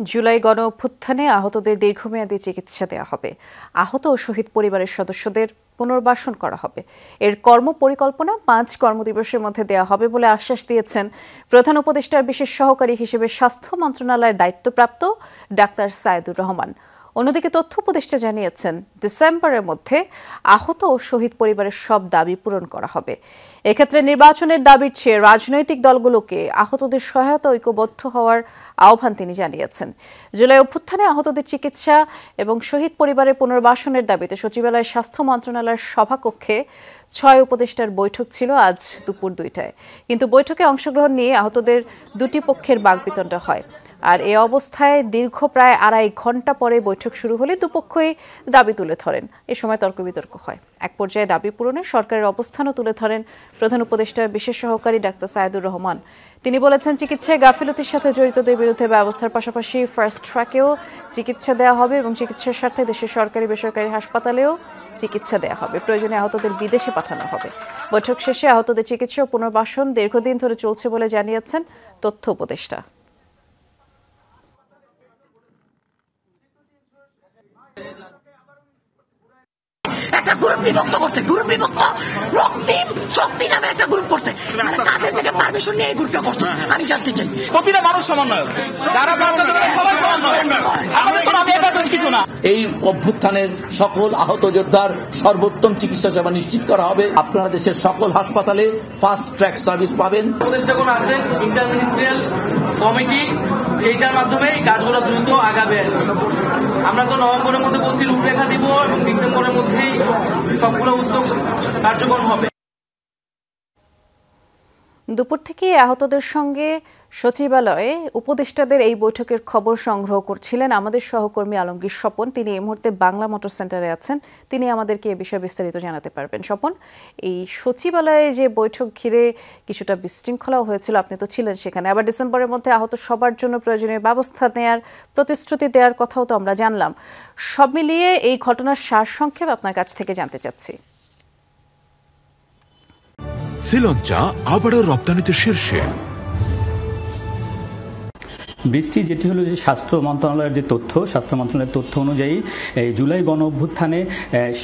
জুলাই গণ অভ্যুত্থানে আহতদের দীর্ঘমেয়াদী চিকিৎসা দেওয়া হবে। আহত ও শহীদ পরিবারের সদস্যদের পুনর্বাসন করা হবে। এর কর্মপরিকল্পনা 5 কর্মদিবসের মধ্যে দেওয়া হবে বলে আশ্বাস দিয়েছেন প্রধান উপদেষ্টার বিশেষ সহকারী হিসেবে স্বাস্থ্য মন্ত্রণালয়ের দায়িত্বপ্রাপ্ত ডাক্তার সায়েদুর রহমান। অন্যদিকে তথ্য উপদেষ্টা জানিয়েছেন, ডিসেম্বরের মধ্যে আহত ও শহীদ পরিবারের সব দাবি পূরণ করা হবে। এক্ষেত্রে নির্বাচনের দাবির চেয়ে রাজনৈতিক দলগুলোকে আহতদের সহায়তা ঐক্যবদ্ধ হওয়ার আহ্বান তিনি জানিয়েছেন। জুলাই অভ্যুত্থানে আহতদের চিকিৎসা এবং শহীদ পরিবারের পুনর্বাসনের দাবিতে সচিবালয়ের স্বাস্থ্য মন্ত্রণালয়ের সভাকক্ষে 6 উপদেষ্টার বৈঠক ছিল আজ দুপুর 2টায়। কিন্তু বৈঠকে অংশগ্রহণ নিয়ে আহতদের দুটি পক্ষের বাকবিতণ্ডা হয়। আর এ অবস্থায় দীর্ঘ প্রায় 2.5 ঘন্টা পরে বৈঠক শুরু হলে দুপক্ষই দাবি তুলে ধরেন। এ সময় তর্ক বিতর্ক হয়। এক পর্যায়ে দাবি পূরণে সরকারের অবস্থানও তুলে ধরেন প্রধান উপদেষ্টার বিশেষ সহকারী ডাক্তার সায়েদুর রহমান। তিনি বলেছেন, চিকিৎসায় গাফিলতির সাথে জড়িতদের বিরুদ্ধে ব্যবস্থার পাশাপাশি ফাস্ট ট্র্যাকেও চিকিৎসা দেওয়া হবে এবং চিকিৎসার স্বার্থে দেশের সরকারি বেসরকারি হাসপাতালেও চিকিৎসা দেওয়া হবে। প্রয়োজনে আহতদের বিদেশে পাঠানো হবে। বৈঠক শেষে আহতদের চিকিৎসা ও পুনর্বাসন দীর্ঘদিন ধরে চলছে বলে জানিয়েছেন তথ্য উপদেষ্টা। একটা গ্রুপ বিভক্ত করছে, গ্রুপ বিভক্ত রক্তিম শক্তি নামে একটা গ্রুপ করছে। তাদের থেকে পারমিশন নিয়ে এই গ্রুপটা করছে। আমি জানতে চাই, প্রতিটা মানুষ সমন্বয়ক, যারা সবাই সমন্বয়ক, আমাদের কোনো আমি একা কিছু না। এই অভ্যুত্থানের সকল আহত যোদ্ধার সর্বোত্তম চিকিৎসা সেবা নিশ্চিত করা হবে। আপনারা দেশের সকল হাসপাতালে ফাস্ট ট্র্যাক সার্ভিস পাবেন। উপদেষ্টাগণ আছেন, ইন্টারমিনিস্ট্রিয়াল কমিটি, সেইটার মাধ্যমে কাজগুলো দ্রুত আগাবে। আমরা তো নভেম্বরের মধ্যে বলছি রূপরেখা দিব এবং ডিসেম্বরের মধ্যেই সবগুলো উদ্যোগ কার্যকর হবে। দুপুর থেকে আহতদের সঙ্গে সচিবালয়ে উপদেষ্টাদের এই বৈঠকের খবর সংগ্রহ করছিলেন আমাদের সহকর্মী আলমগীর স্বপন। তিনি এই মুহূর্তে বাংলা মোটর সেন্টারে আছেন। তিনি আমাদেরকে এ বিষয়ে বিস্তারিত জানাতে পারবেন। স্বপন, এই সচিবালয়ে যে বৈঠক ঘিরে কিছুটা বিশৃঙ্খলাও হয়েছিল, আপনি তো ছিলেন সেখানে। আবার ডিসেম্বরের মধ্যে আহত সবার জন্য প্রয়োজনীয় ব্যবস্থা নেয়ার প্রতিশ্রুতি দেওয়ার কথাও তো আমরা জানলাম। সব মিলিয়ে এই ঘটনার সারসংক্ষেপ আপনার কাছ থেকে জানতে চাচ্ছি। শ্রীলঙ্কা আবারও রপ্তানিতে শীর্ষে। বৃষ্টি যেটি হলো যে স্বাস্থ্য মন্ত্রণালয়ের যে তথ্য, স্বাস্থ্য মন্ত্রণালয়ের তথ্য অনুযায়ী জুলাই গণ অভ্যুত্থানে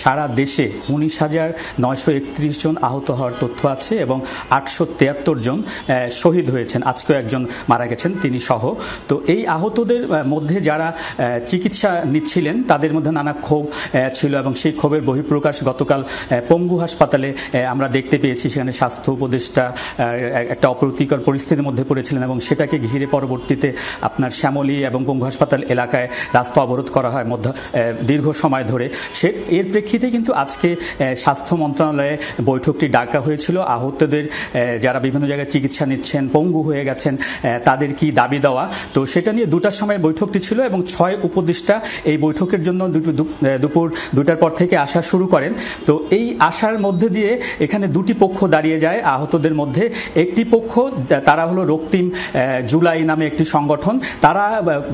সারা দেশে 19,931 জন আহত হওয়ার তথ্য আছে এবং 873 জন শহীদ হয়েছেন। আজকেও একজন মারা গেছেন, তিনি সহ। তো এই আহতদের মধ্যে যারা চিকিৎসা নিচ্ছিলেন তাদের মধ্যে নানা ক্ষোভ ছিল এবং সেই ক্ষোভের বহিঃপ্রকাশ গতকাল পঙ্গু হাসপাতালে আমরা দেখতে পেয়েছি। সেখানে স্বাস্থ্য উপদেষ্টা একটা অপ্রীতিকর পরিস্থিতির মধ্যে পড়েছিলেন এবং সেটাকে ঘিরে পরবর্তীতে আপনার শ্যামলী এবং পঙ্গু হাসপাতাল এলাকায় রাস্তা অবরোধ করা হয় দীর্ঘ সময় ধরে। এর প্রেক্ষিতে কিন্তু আজকে স্বাস্থ্য মন্ত্রণালয়ে বৈঠকটি ডাকা হয়েছিল। আহতদের যারা বিভিন্ন জায়গায় চিকিৎসা নিচ্ছেন, পঙ্গু হয়ে গেছেন, তাদের কি দাবি দেওয়া, তো সেটা নিয়ে 2টার সময় বৈঠকটি ছিল এবং 6 উপদেষ্টা এই বৈঠকের জন্য দুপুর 2টার পর থেকে আসা শুরু করেন। তো এই আসার মধ্যে দিয়ে এখানে 2টি পক্ষ দাঁড়িয়ে যায় আহতদের মধ্যে। একটি পক্ষ, তারা হলো রক্তিম জুলাই নামে একটি সংগঠন। তারা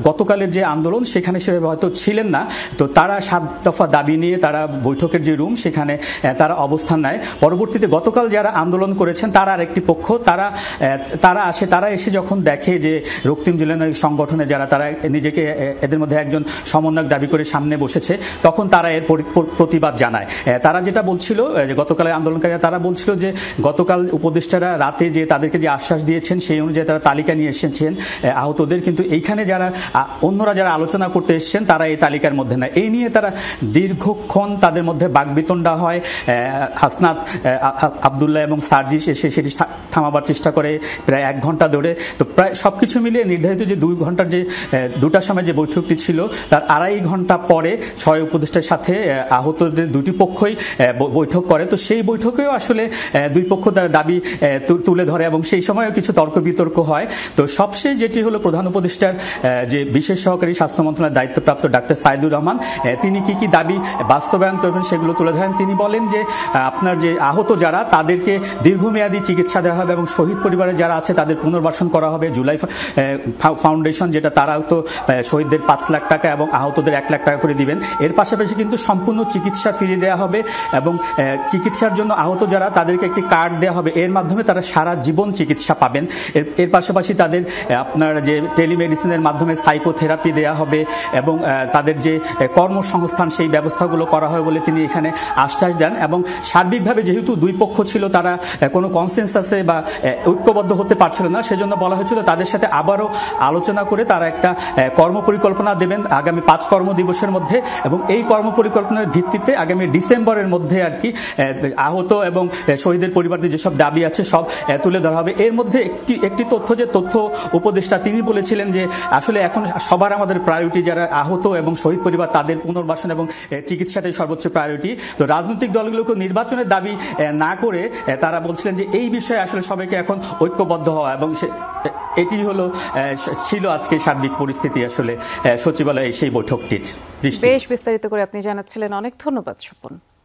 গতকালের যে আন্দোলন সেখানে সেভাবে হয়তো ছিলেন না, তো তারা 7 দফা দাবি নিয়ে তারা বৈঠকের যে রুম সেখানে তারা অবস্থান নেয়। পরবর্তীতে গতকাল যারা আন্দোলন করেছেন তারা আরেকটি পক্ষ, তারা এসে যখন দেখে যে রক্তিম জুলাই সংগঠনে যারা তারা নিজেকে এদের মধ্যে একজন সমন্বয়ক দাবি করে সামনে বসেছে, তখন তারা এর প্রতিবাদ জানায়। তারা যেটা বলছিল যে গতকালের আন্দোলনকারীরা তারা বলছিল যে গতকাল উপদেষ্টারা রাতে যে তাদেরকে যে আশ্বাস দিয়েছেন সেই অনুযায়ী তারা তালিকা নিয়ে এসেছেন আহতদের, কিন্তু এইখানে যারা অন্যরা যারা আলোচনা করতে এসেছেন তারা এই তালিকার মধ্যে না। এই নিয়ে তারা দীর্ঘক্ষণ তাদের মধ্যে বাকবিতণ্ডা হয়। হাসনাত আবদুল্লাহ এবং সার্জিস এসে সেটি থামাবার চেষ্টা করে প্রায় 1 ঘন্টা ধরে। তো প্রায় সবকিছু মিলিয়ে নির্ধারিত যে 2 ঘন্টার যে 2টার সময় যে বৈঠকটি ছিল তার 2.5 ঘন্টা পরে 6 উপদেষ্টার সাথে আহতদের 2টি পক্ষই বৈঠক করে। তো সেই বৈঠকেও আসলে 2 পক্ষ তার দাবি তুলে ধরে এবং সেই সময়ও কিছু তর্ক বিতর্ক হয়। তো সবশেষ যেটি হলো প্রধান উপদেষ্টার যে বিশেষ সহকারী স্বাস্থ্য মন্ত্রণালয়ের দায়িত্বপ্রাপ্ত ডাক্তার সায়েদুর রহমান, তিনি কি দাবি বাস্তবায়ন করবেন সেগুলো তুলে ধরেন। তিনি বলেন যে আপনার যে আহত যারা তাদেরকে দীর্ঘমেয়াদী চিকিৎসা দেওয়া হবে এবং শহীদ পরিবারে যারা আছে তাদের পুনর্বাসন করা হবে। জুলাই ফাউন্ডেশন যেটা তারাও তো শহীদদের 5 লাখ টাকা এবং আহতদের 1 লাখ টাকা করে দিবেন। এর পাশাপাশি কিন্তু সম্পূর্ণ চিকিৎসা ফিরিয়ে দেওয়া হবে এবং চিকিৎসার জন্য আহত যারা তাদেরকে একটি কার্ড দেওয়া হবে, এর মাধ্যমে তারা সারা জীবন চিকিৎসা পাবেন। এর পাশাপাশি তাদের আপনার যে টেলিমেডিসিনের মাধ্যমে সাইকোথেরাপি দেওয়া হবে এবং তাদের যে কর্মসংস্থান সেই ব্যবস্থাগুলো করা হয় বলে তিনি এখানে আশ্বাস দেন। এবং সার্বিকভাবে যেহেতু দুই পক্ষ ছিল তারা কোনো কনসেনসাসে বা ঐক্যবদ্ধ হতে পারছিল না, সেজন্য বলা হয়েছিল তাদের সাথে আবারও আলোচনা করে তারা একটা কর্মপরিকল্পনা দেবেন আগামী 5 কর্মদিবসের মধ্যে এবং এই কর্মপরিকল্পনার ভিত্তিতে আগামী ডিসেম্বরের মধ্যে আর কি আহত এবং শহীদের পরিবারদের যেসব দাবি আছে সব তুলে ধরা হবে। এর মধ্যে একটি তথ্য যে তথ্য উপদেষ্টা তিনি বলেছিলেন যে আসলে এখন সবার আমাদের প্রায়োরিটি যারা আহত এবং শহীদ পরিবার তাদের পুনর্বাসন এবং চিকিৎসাটাই সর্বোচ্চ প্রায়োরিটি। তো রাজনৈতিক দলগুলোকে নির্বাচনের দাবি না করে তারা বলছিলেন যে এই বিষয়ে আসলে সবাইকে এখন ঐক্যবদ্ধ হওয়া এবং এটি হলো ছিল আজকে সার্বিক পরিস্থিতি আসলে সচিবালয়ে সেই বৈঠকটির। বেশ বিস্তারিত করে আপনি জানাচ্ছিলেন, অনেক ধন্যবাদ স্বপন।